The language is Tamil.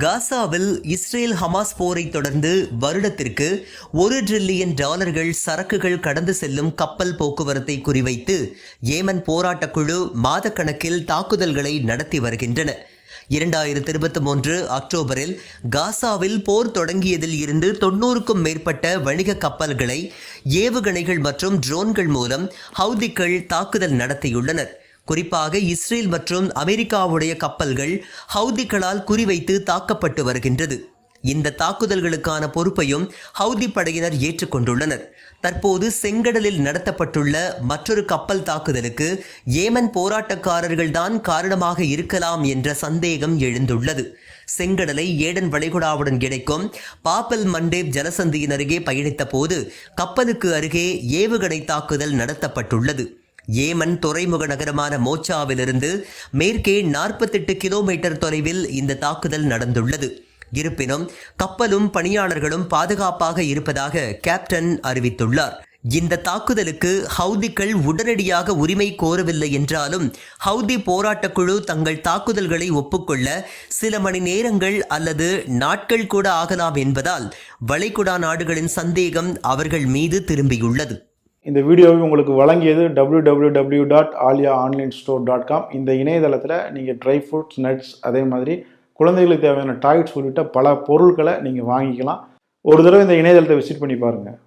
காசாவில் இஸ்ரேல் ஹமாஸ் போரை தொடர்ந்து வருடத்திற்கு $1 டிரில்லியன் சரக்குகள் கடந்து செல்லும் கப்பல் போக்குவரத்தை குறிவைத்து ஏமன் போராட்டக் குழு மாதக்கணக்கில் தாக்குதல்களை நடத்தி வருகின்றன. 2023 அக்டோபரில் காசாவில் போர் தொடங்கியதில் இருந்து 90க்கும் மேற்பட்ட வணிக கப்பல்களை ஏவுகணைகள் மற்றும் ட்ரோன்கள் மூலம் ஹவுதிகள் தாக்குதல் நடத்தியுள்ளனர். குறிப்பாக இஸ்ரேல் மற்றும் அமெரிக்காவுடைய கப்பல்கள் ஹவுதிகளால் குறிவைத்து தாக்கப்பட்டு வருகின்றது. இந்த தாக்குதல்களுக்கான பொறுப்பையும் ஹவுதி படையினர் ஏற்றுக்கொண்டுள்ளனர். தற்போது செங்கடலில் நடத்தப்பட்டுள்ள மற்றொரு கப்பல் தாக்குதலுக்கு ஏமன் போராட்டக்காரர்கள் தான் காரணமாக இருக்கலாம் என்ற சந்தேகம் எழுந்துள்ளது. செங்கடலை ஏடன் வளைகுடாவுடன் இணைக்கும் பாப்பல் மண்டேப் ஜலசந்தியின் அருகே பயணித்த போது கப்பலுக்கு அருகே ஏவுகணை தாக்குதல் நடத்தப்பட்டுள்ளது. ஏமன் துறைமுக நகரமான மோச்சாவிலிருந்து மேற்கே 48 கிலோமீட்டர் தொலைவில் இந்த தாக்குதல் நடந்துள்ளது. இருப்பினும் கப்பலும் பணியாளர்களும் பாதுகாப்பாக இருப்பதாக கேப்டன் அறிவித்துள்ளார். இந்த தாக்குதலுக்கு ஹவுதிகள் உடனடியாக உரிமை கோரவில்லை என்றாலும் ஹவுதி போராட்டக் குழு தங்கள் தாக்குதல்களை ஒப்புக்கொள்ள சில மணி நேரங்கள் அல்லது நாட்கள் கூட ஆகலாம் என்பதால் வளைகுடா நாடுகளின் சந்தேகம் அவர்கள் மீது திரும்பியுள்ளது. இந்த வீடியோவை உங்களுக்கு வழங்கியது www.aliaonlinestore.com. இந்த இணையதளத்தில் நீங்கள் ட்ரை ஃப்ரூட்ஸ், நட்ஸ், அதே மாதிரி குழந்தைகளுக்கு தேவையான டாய்ஸ் உள்ளிட்ட பல பொருட்களை நீங்கள் வாங்கிக்கலாம். ஒரு தடவை இந்த இணையதளத்தை விசிட் பண்ணி பாருங்கள்.